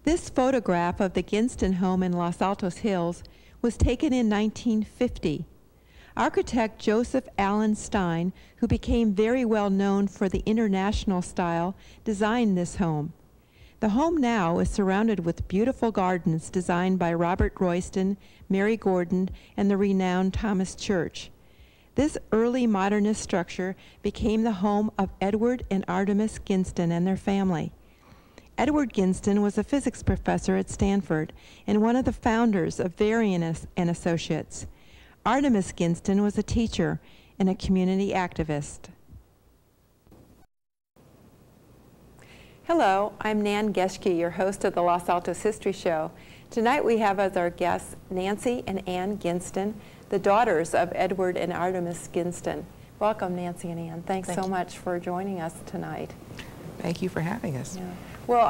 This photograph of the Ginzton home in Los Altos Hills was taken in 1950. Architect Joseph Stein, who became very well known for the international style, designed this home. The home now is surrounded with beautiful gardens designed by Robert Royston, Mary Gordon, and the renowned Thomas Church. This early modernist structure became the home of Edward and Artemus Ginzton and their family. Edward Ginzton was a physics professor at Stanford and one of the founders of Varian and Associates. Artemus Ginzton was a teacher and a community activist. Hello, I'm Nan Geschke, your host of the Los Altos History Show. Tonight we have as our guests Nancy and Ann Ginzton, the daughters of Edward and Artemus Ginzton. Welcome, Nancy and Ann. Thanks so much for joining us tonight. Thank you for having us. Yeah. Well,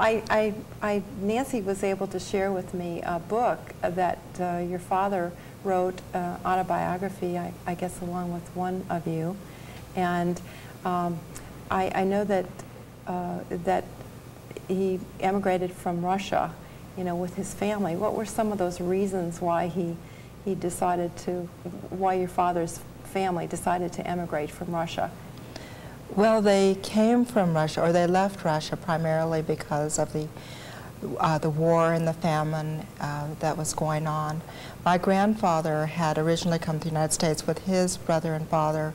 Nancy was able to share with me a book that your father wrote, autobiography, I guess along with one of you. And I know that, that he emigrated from Russia, you know, with his family. What were some of those reasons why he decided to, why your father's family decided to emigrate from Russia? Well, they came from Russia, or they left Russia primarily because of the war and the famine that was going on. My grandfather had originally come to the United States with his brother and father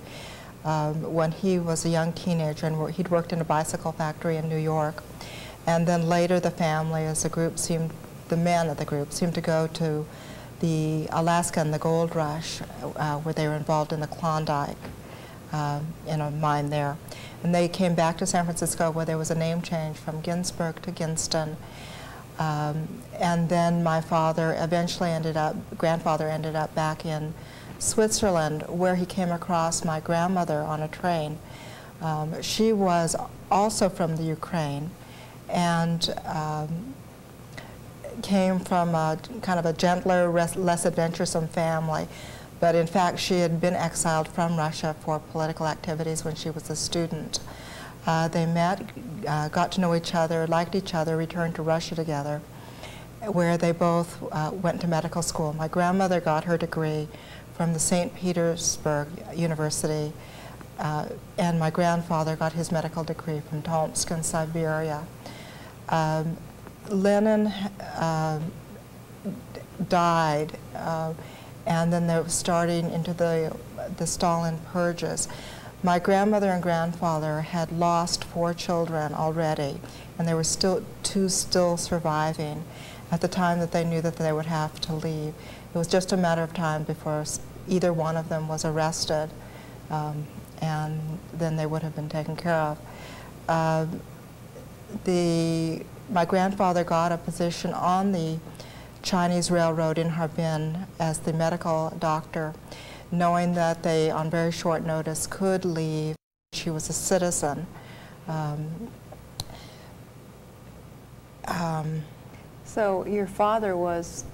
when he was a young teenager, and he'd worked in a bicycle factory in New York. And then later the family, as a group, the men of the group seemed to go to the Alaska and the gold rush, where they were involved in the Klondike. In a mine there. And they came back to San Francisco, where there was a name change from Ginsburg to Ginzton. And then my father eventually grandfather ended up back in Switzerland, where he came across my grandmother on a train. She was also from the Ukraine and came from a kind of a gentler, less adventuresome family. But in fact, she had been exiled from Russia for political activities when she was a student. They met, got to know each other, liked each other, returned to Russia together, where they both went to medical school. My grandmother got her degree from the St. Petersburg University, and my grandfather got his medical degree from Tomsk in Siberia. Lenin died, and then they were starting into the Stalin purges. My grandmother and grandfather had lost 4 children already, and there were still 2 surviving at the time that they knew that they would have to leave. It was just a matter of time before either one of them was arrested, and then they would have been taken care of. My grandfather got a position on the Chinese railroad in Harbin as the medical doctor, knowing that they, on very short notice, could leave. She was a citizen. So your father was,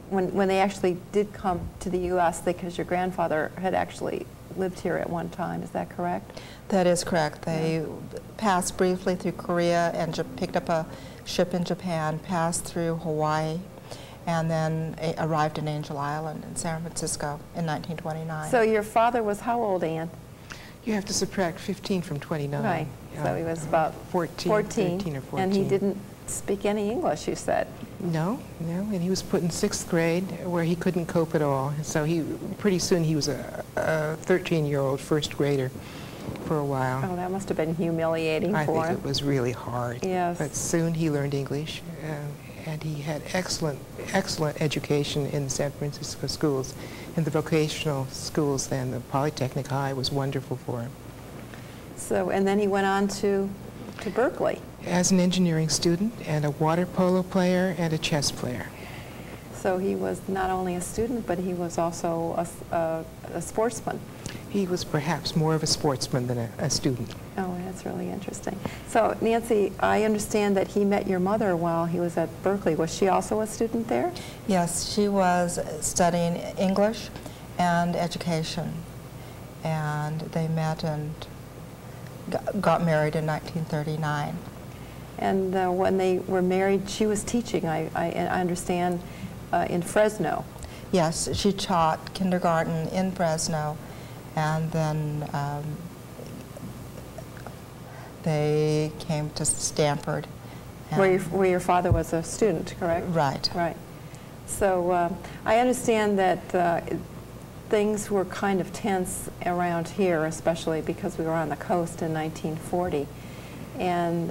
when they actually did come to the U.S., because your grandfather had actually lived here at one time, is that correct? That is correct. They passed briefly through Korea and picked up a ship in Japan, passed through Hawaii, and then arrived in Angel Island in San Francisco in 1929. So your father was how old, Ann? You have to subtract 15 from 29. Right, so he was about 13 or 14. And he didn't speak any English, you said. No, and he was put in 6th grade where he couldn't cope at all. So pretty soon he was a 13-year-old first grader for a while. Oh, that must have been humiliating for him. I think it was really hard. Yes. But soon he learned English, and he had excellent education in the San Francisco schools. In the vocational schools then, the Polytechnic High was wonderful for him. So, and then he went on to Berkeley. As an engineering student and a water polo player and a chess player. So he was not only a student, but he was also a sportsman. He was perhaps more of a sportsman than a student. Oh, that's really interesting. So, Nancy, I understand that he met your mother while he was at Berkeley. Was she also a student there? Yes, she was studying English and education, and they met and got married in 1939. And when they were married, she was teaching, I understand, in Fresno. Yes, she taught kindergarten in Fresno, and then they came to Stanford. Where your father was a student, correct? Right. Right. So I understand that things were kind of tense around here, especially because we were on the coast in 1940. And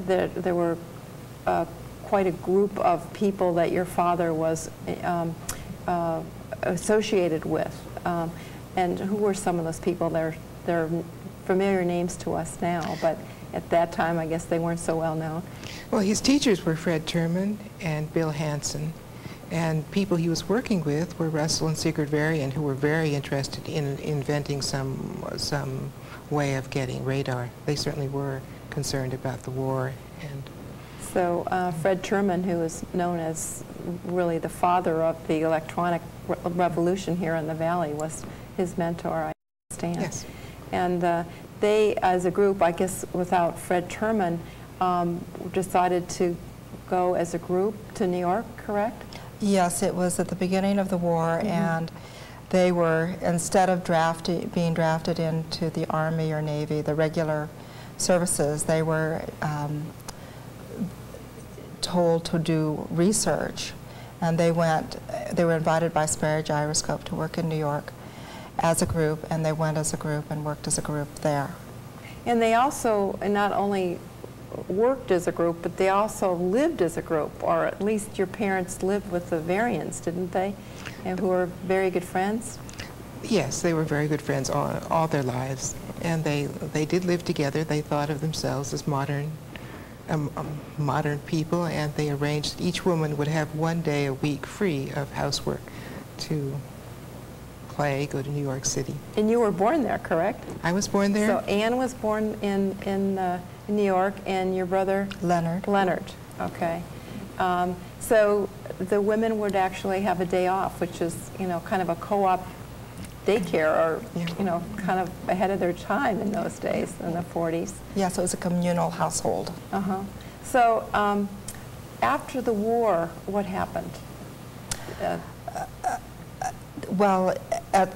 there were quite a group of people that your father was associated with. And who were some of those people? They're familiar names to us now, but at that time, I guess they weren't so well known. Well, his teachers were Fred Terman and Bill Hansen, and people he was working with were Russell and Sigurd Varian, who were very interested in inventing some way of getting radar. They certainly were concerned about the war. And so Fred Terman, who is known as really the father of the electronic revolution here in the Valley, was his mentor, I understand. Yes. And they, as a group, I guess without Fred Terman, decided to go as a group to New York, correct? Yes, it was at the beginning of the war, and they were, instead of being drafted into the Army or Navy, the regular services, they were told to do research. And they were invited by Sperry Gyroscope to work in New York as a group, and they went as a group and worked as a group there. And they also not only worked as a group, but they also lived as a group, or at least your parents lived with the Varians, didn't they? And who were very good friends? Yes, they were very good friends all their lives, and they did live together. They thought of themselves as modern people, and they arranged each woman would have one day a week free of housework to play, go to New York City. And you were born there, correct? I was born there. So Anne was born in New York, and your brother? Leonard. Leonard, okay. So the women would actually have a day off, which is, kind of a co-op daycare, or, kind of ahead of their time in those days, in the 40s. Yes, it was a communal household. Uh-huh. So after the war, what happened? Well,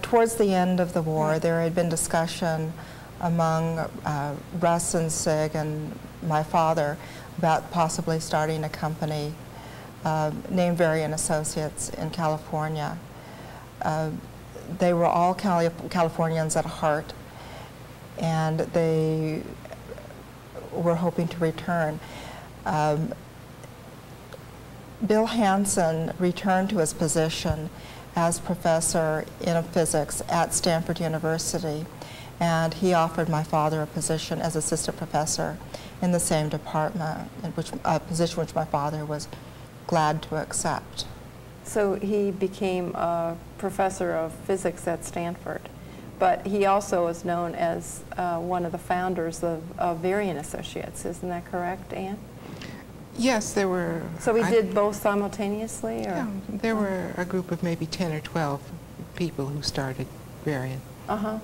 towards the end of the war, there had been discussion among Russ and Sig and my father about possibly starting a company named Varian Associates in California. They were all Californians at heart, and they were hoping to return. Bill Hansen returned to his position as professor in physics at Stanford University, and he offered my father a position as assistant professor in the same department, a position which my father was glad to accept. So he became a professor of physics at Stanford, but he also is known as one of the founders of Varian Associates. Isn't that correct, Anne? Yes, there were. So he did both simultaneously? Or? Yeah, there were a group of maybe 10 or 12 people who started Varian. Uh-huh.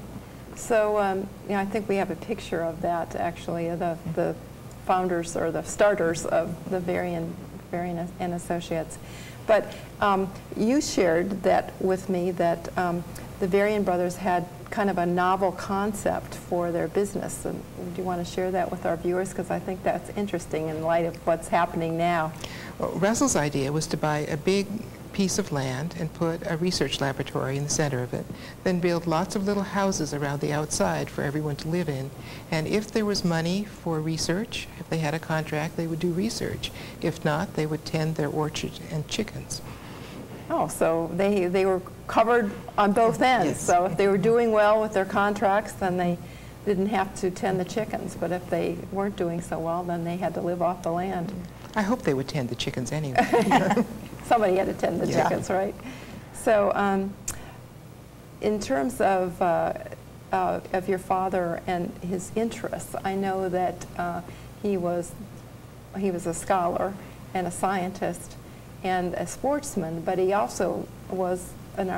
So I think we have a picture of that, actually, of the founders or the starters of the Varian and Associates. But you shared that with me, that the Varian brothers had kind of a novel concept for their business. And do you want to share that with our viewers? Because I think that's interesting in light of what's happening now. Well, Russell's idea was to buy a big piece of land and put a research laboratory in the center of it, then build lots of little houses around the outside for everyone to live in. And if there was money for research, if they had a contract, they would do research. If not, they would tend their orchard and chickens. Oh, so they were covered on both ends. Yes. So if they were doing well with their contracts, then they didn't have to tend the chickens. But if they weren't doing so well, then they had to live off the land. I hope they would tend the chickens anyway. Somebody had to tend the chickens, right? So in terms of your father and his interests, I know that he was a scholar and a scientist and a sportsman, but he also was an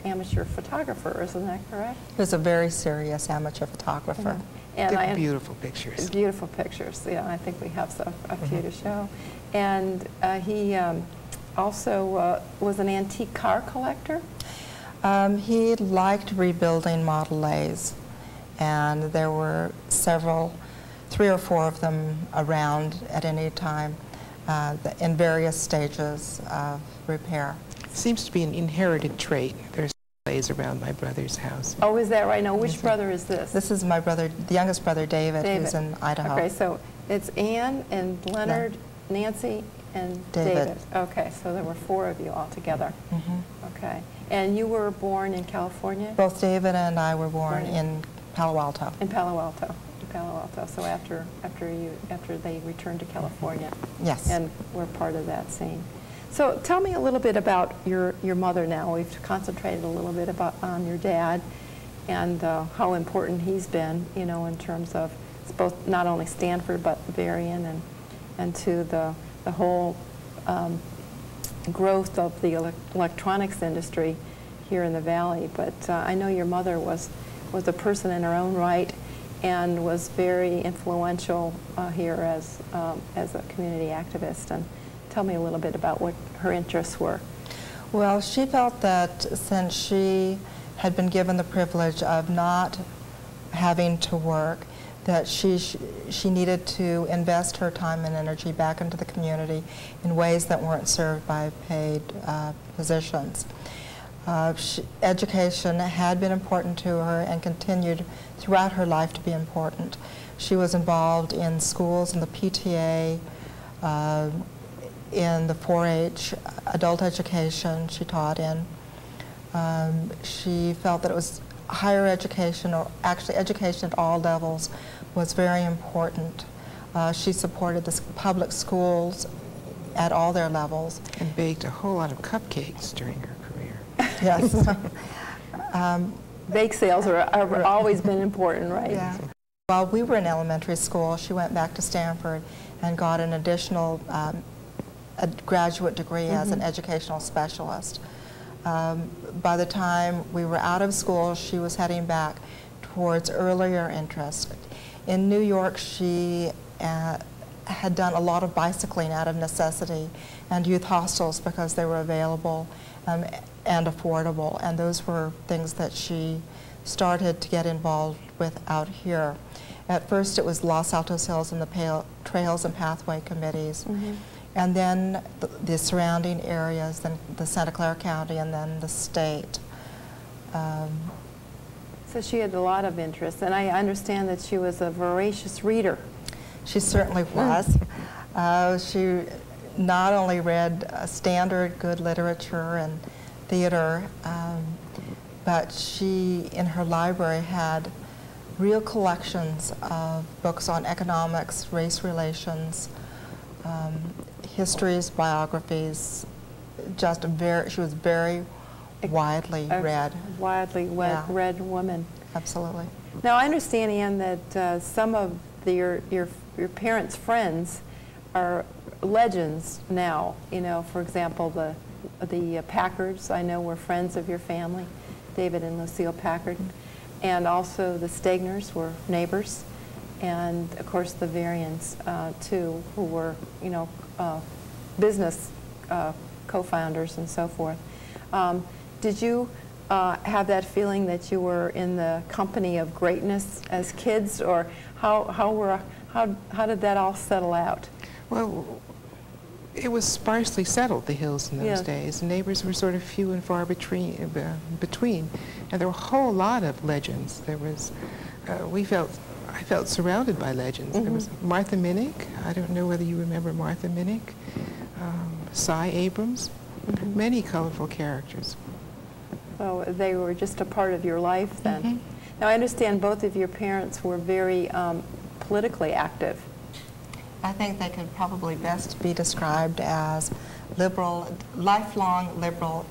amateur photographer, isn't that correct? He was a very serious amateur photographer. And beautiful pictures. Beautiful pictures, yeah. I think we have a few to show. And he also was an antique car collector? He liked rebuilding Model A's, and there were three or four of them around at any time in various stages of repair. Seems to be an inherited trait. There's A's around my brother's house. Oh, is that right? Now, which brother is this? This is my brother, the youngest brother, David, who's in Idaho. Okay, so it's Ann and Leonard, Nancy, and David. Okay, so there were four of you all together. Okay. And you were born in California? Both David and I were born in Palo Alto. In Palo Alto. So after they returned to California. Yes. And were part of that scene. So tell me a little bit about your mother now. We've concentrated a little bit on your dad and how important he's been, you know, in terms of both not only Stanford but Varian and to the whole growth of the electronics industry here in the Valley. But I know your mother was a person in her own right and was very influential here as a community activist. And tell me a little bit about what her interests were. Well, she felt that since she had been given the privilege of not having to work, that she needed to invest her time and energy back into the community in ways that weren't served by paid positions. Education had been important to her and continued throughout her life to be important. She was involved in schools, in the PTA, in the 4-H, adult education she taught in. She felt that it was higher education, or actually education at all levels, was very important. She supported the public schools at all their levels. And baked a whole lot of cupcakes during her career. Yes. Bake sales have always been important, right? Yeah. While we were in elementary school, she went back to Stanford and got an additional a graduate degree as an educational specialist. By the time we were out of school, she was heading back towards earlier interest. In New York, she had done a lot of bicycling out of necessity and youth hostels because they were available and affordable, and those were things that she started to get involved with out here. At first it was Los Altos Hills and the Trails and Pathway Committees, and then the surrounding areas, then the Santa Clara County, and then the state. So she had a lot of interest, and I understand that she was a voracious reader. She certainly was. She not only read standard good literature and theater, but she, in her library, had real collections of books on economics, race relations, histories, biographies. She was very widely read. Widely read woman. Absolutely. Now I understand, Ann, that some of your parents' friends are legends now. You know, for example, the Packards, I know, were friends of your family, David and Lucille Packard, and also the Stagners were neighbors, and of course the Varians too, who were, you know, business co-founders and so forth. Did you have that feeling that you were in the company of greatness as kids, or how did that all settle out? Well, it was sparsely settled, the hills in those Yeah. days. Neighbors were sort of few and far between, and there were a whole lot of legends. There was, I felt surrounded by legends. There was Martha Minnick. I don't know whether you remember Martha Minnick. Cy Abrams. Many colorful characters. So they were just a part of your life then. Now I understand both of your parents were very politically active. I think they could probably best be described as liberal, lifelong liberal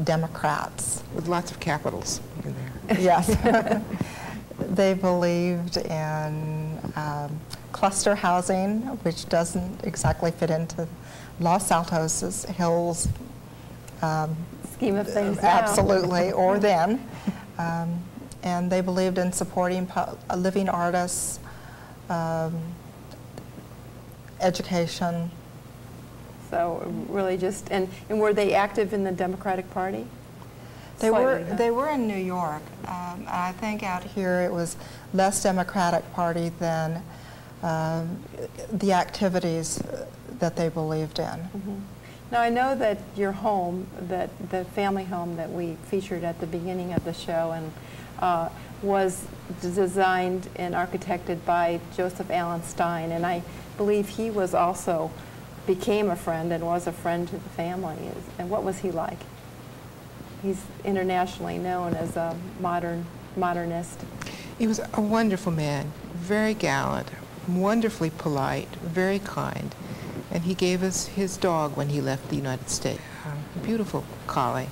Democrats. With lots of capitals in there. Yes. They believed in cluster housing, which doesn't exactly fit into Los Altos Hills Scheme of things now. absolutely, or then. And they believed in supporting living artists, education. So really just, and were they active in the Democratic Party? They Slightly, huh? were in New York. I think out here it was less Democratic Party than the activities that they believed in. Now I know that your home, that the family home that we featured at the beginning of the show, and was designed and architected by Joseph Allen Stein, and I believe he was also became a friend and was a friend to the family. And what was he like? He's internationally known as a modernist. He was a wonderful man, very gallant, wonderfully polite, very kind. And he gave us his dog when he left the United States. A beautiful collie.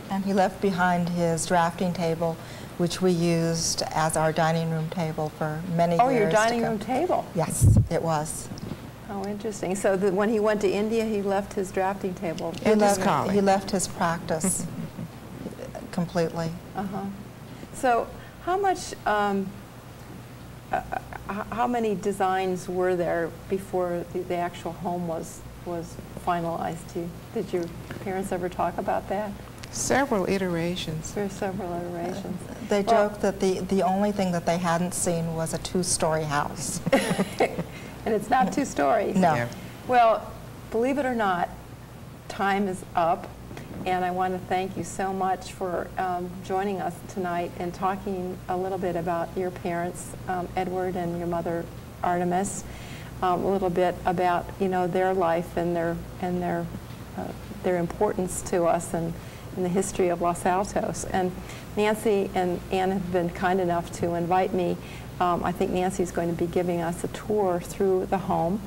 And he left behind his drafting table, which we used as our dining room table for many years. Oh, your dining room table? Yes, it was. Oh, interesting. So when he went to India, he left his drafting table? And his collie. He left his practice completely. So how much, how many designs were there before the actual home was finalized? Did your parents ever talk about that? Several iterations. There were several iterations. They joked that the only thing that they hadn't seen was a two-story house. And it's not 2 stories. No. Yeah. Well, believe it or not, time is up, and I want to thank you so much for joining us tonight and talking a little bit about your parents, Edward, and your mother, Artemis, a little bit about their life and their importance to us and in the history of Los Altos. And Nancy and Ann have been kind enough to invite me. I think Nancy's going to be giving us a tour through the home,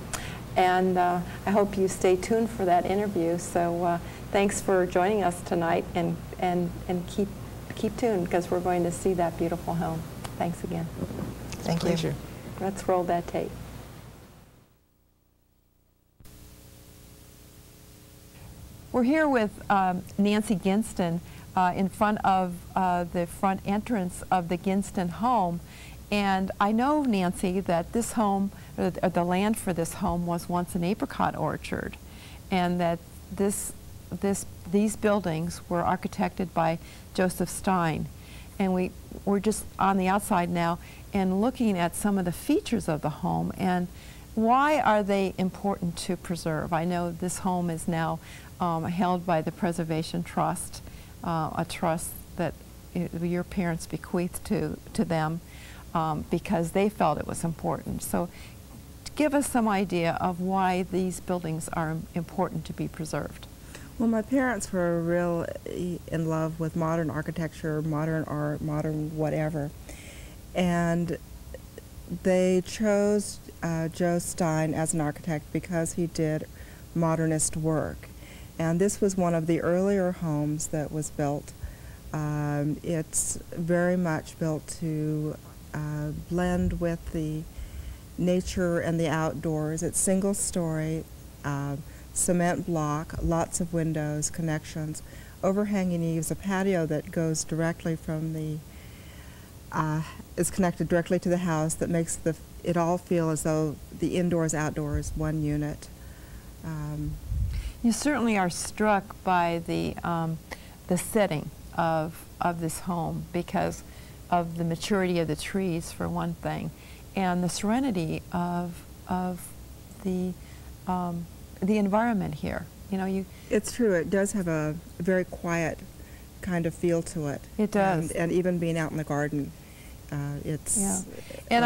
and I hope you stay tuned for that interview. So thanks for joining us tonight, and keep tuned, because we're going to see that beautiful home. Thanks again. Thank you. Pleasure. Let's roll that tape. We're here with Nancy Ginzton in front of the front entrance of the Ginzton home. And I know, Nancy, that this home, the land for this home, was once an apricot orchard, and that these buildings were architected by Joseph Stein. And we're just on the outside now and looking at some of the features of the home and why are they important to preserve. I know this home is now held by the Preservation Trust, a trust that your parents bequeathed to them because they felt it was important. So give us some idea of why these buildings are important to be preserved. Well, my parents were real in love with modern architecture, modern art, modern whatever. And they chose Joe Stein as an architect because he did modernist work. And this was one of the earlier homes that was built. It's very much built to blend with the nature and the outdoors. It's single story, cement block, lots of windows, connections, overhanging eaves, a patio that goes directly from the, is connected directly to the house that makes it all feel as though the indoors, outdoors, one unit. You certainly are struck by the setting of this home because of the maturity of the trees, for one thing, and the serenity of the the environment here. You know, It's true. It does have a very quiet kind of feel to it. It does. And even being out in the garden, it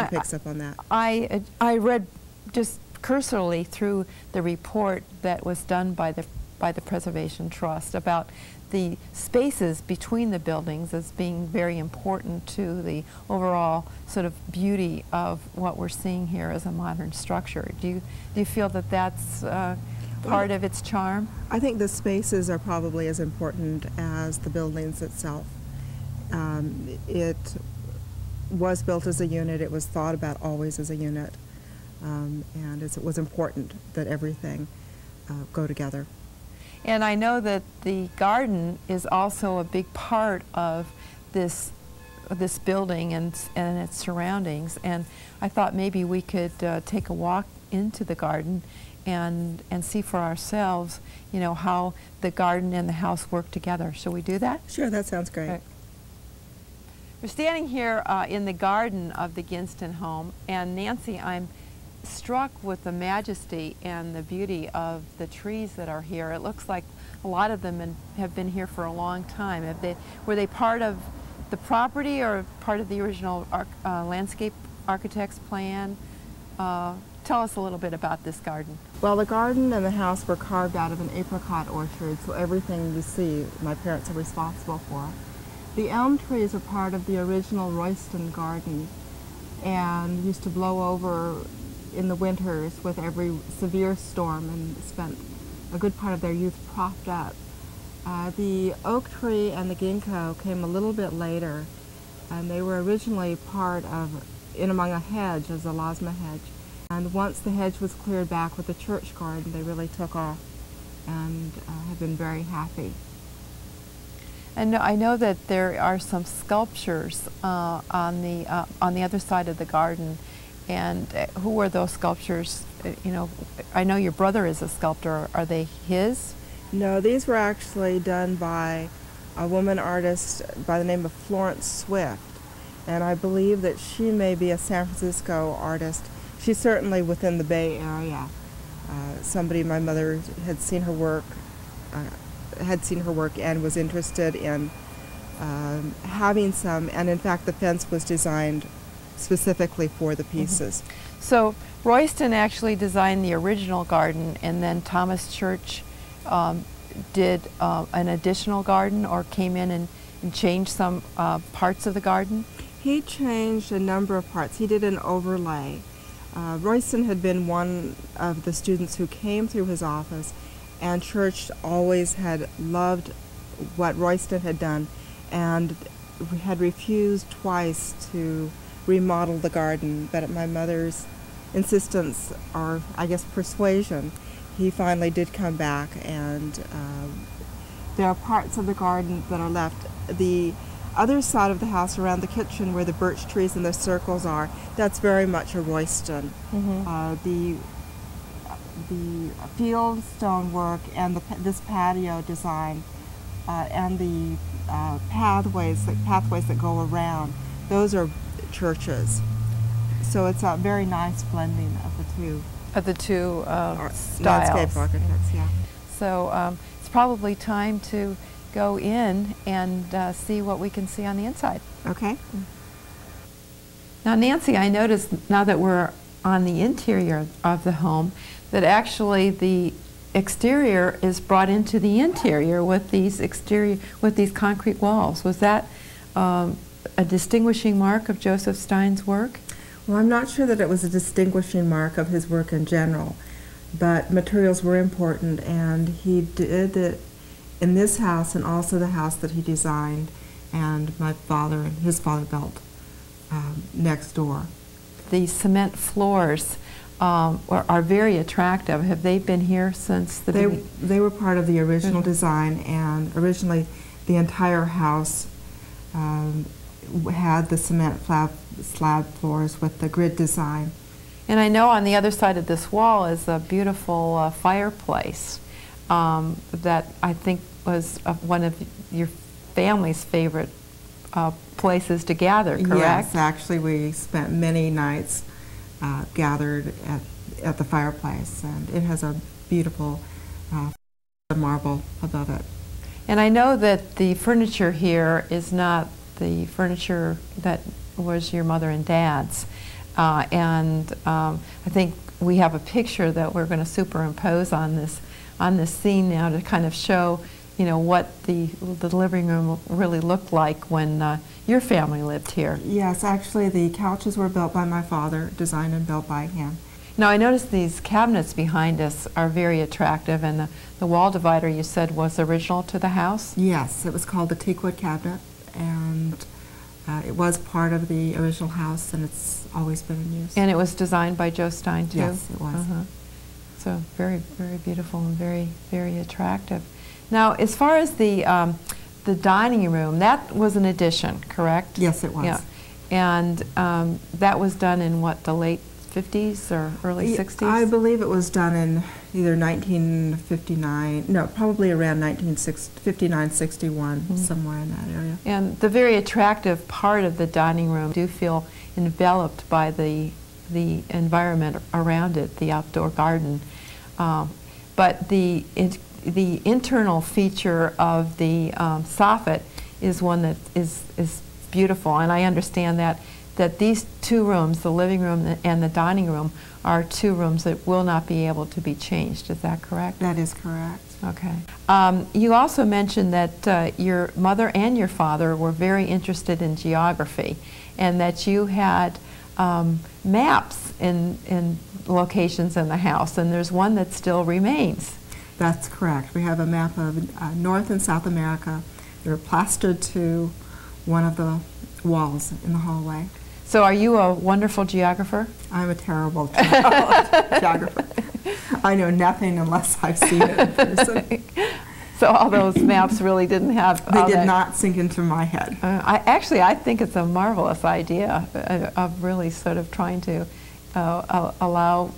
picks up on that. I read just cursorily through the report that was done by the Preservation Trust about the spaces between the buildings as being very important to the overall sort of beauty of what we're seeing here as a modern structure. Do you feel that that's part of its charm? I think the spaces are probably as important as the buildings itself. It was built as a unit. It was thought about always as a unit. And it was important that everything go together. And I know that the garden is also a big part of this building and its surroundings. And I thought maybe we could take a walk into the garden and see for ourselves, you know, how the garden and the house work together. Shall we do that? Sure, that sounds great. Right. We're standing here in the garden of the Ginzton home, and Nancy, I'm struck with the majesty and the beauty of the trees that are here. It looks like a lot of them have been here for a long time. Were they part of the property or part of the original landscape architect's plan? Tell us a little bit about this garden. Well, the garden and the house were carved out of an apricot orchard, so everything you see, my parents are responsible for. The elm trees are part of the original Royston garden and used to blow over in the winters with every severe storm, and spent a good part of their youth propped up. The oak tree and the ginkgo came a little bit later, and they were originally part of, in among a hedge, as a lasma hedge. And once the hedge was cleared back with the church garden, they really took off and have been very happy. And I know that there are some sculptures on the other side of the garden. And who are those sculptures? You know, I know your brother is a sculptor. Are they his? No, these were actually done by a woman artist by the name of Florence Swift. And I believe that she may be a San Francisco artist. She's certainly within the Bay Area. My mother had seen her work, and was interested in having some, and in fact the fence was designed specifically for the pieces. Mm-hmm. So Royston actually designed the original garden, and then Thomas Church did an additional garden, or came in and changed some parts of the garden? He changed a number of parts. He did an overlay. Royston had been one of the students who came through his office, and Church always had loved what Royston had done and had refused twice to remodel the garden, but at my mother's insistence, or I guess persuasion, he finally did come back, and there are parts of the garden that are left. The other side of the house around the kitchen where the birch trees and the circles are, that's very much a Royston. Mm-hmm. The field stonework and this patio design and the pathways that go around, those are Churches. So it's a very nice blending of the two. Styles. Landscape architects, yeah. So it's probably time to go in and see what we can see on the inside. Okay. Now, Nancy, I noticed now that we're on the interior of the home that actually the exterior is brought into the interior with these concrete walls. Was that a distinguishing mark of Joseph Stein's work? Well, I'm not sure that it was a distinguishing mark of his work in general, but materials were important, and he did it in this house and also the house that he designed and my father and his father built next door. The cement floors are very attractive. Have they been here since the beginning? They were part of the original design, and originally the entire house had the cement slab floors with the grid design. And I know on the other side of this wall is a beautiful fireplace that I think was one of your family's favorite places to gather, correct? Yes, actually we spent many nights gathered at the fireplace, and it has a beautiful the marble above it. And I know that the furniture here is not the furniture that was your mother and dad's. I think we have a picture that we're going to superimpose on this scene now to kind of show, you know, what the living room really looked like when your family lived here. Yes, actually the couches were built by my father, designed and built by him. Now I noticed these cabinets behind us are very attractive, and the wall divider you said was original to the house? Yes, it was called the teakwood cabinet, and it was part of the original house, and it's always been in use. And it was designed by Joe Stein too? Yes, it was. So very, very beautiful and very, very attractive. Now, as far as the dining room, that was an addition, correct? Yes, it was. Yeah. And that was done in what, the late 50s or early 60s? I believe it was done in either 1959, no, probably around 1959, 61, somewhere in that area. And the very attractive part of the dining room, do you feel enveloped by the environment around it, the outdoor garden. But the internal feature of the soffit is one that is beautiful, and I understand that these two rooms, the living room and the dining room, are two rooms that will not be able to be changed. Is that correct? That is correct. Okay. You also mentioned that your mother and your father were very interested in geography, and that you had maps in locations in the house, and there's one that still remains. That's correct. We have a map of North and South America. They're plastered to one of the walls in the hallway. So are you a wonderful geographer? I'm a terrible geographer. I know nothing unless I've seen it in person. So all those maps really didn't have... They did not sink into my head. I think it's a marvelous idea of really sort of trying to allow...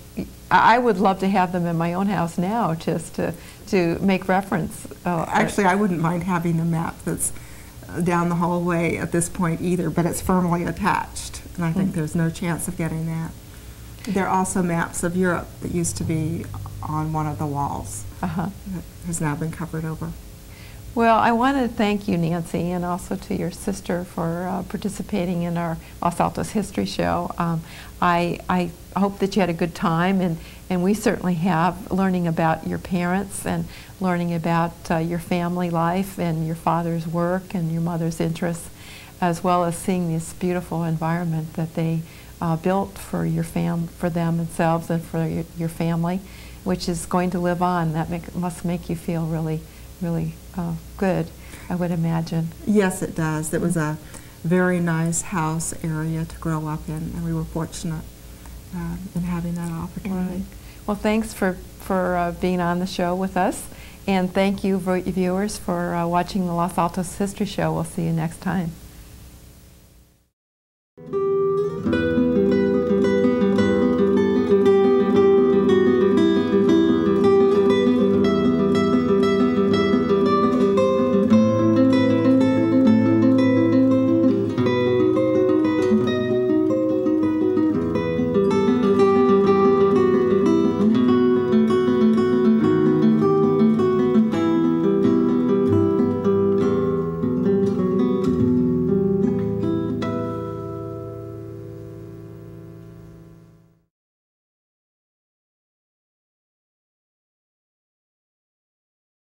I would love to have them in my own house now, just to make reference. Actually, I wouldn't mind having a map that's down the hallway at this point either, but it's firmly attached, and I think there's no chance of getting that. There are also maps of Europe that used to be on one of the walls that has now been covered over. Well, I want to thank you, Nancy, and also to your sister for participating in our Los Altos History Show. I hope that you had a good time, and we certainly have, learning about your parents and learning about your family life and your father's work and your mother's interests, as well as seeing this beautiful environment that they built for for themselves and for your family, which is going to live on. That must make you feel really, really good, I would imagine. Yes, it does. It was a very nice house area to grow up in, and we were fortunate in having that opportunity. Right. Well, thanks for being on the show with us, and thank you, viewers, for watching the Los Altos History Show. We'll see you next time.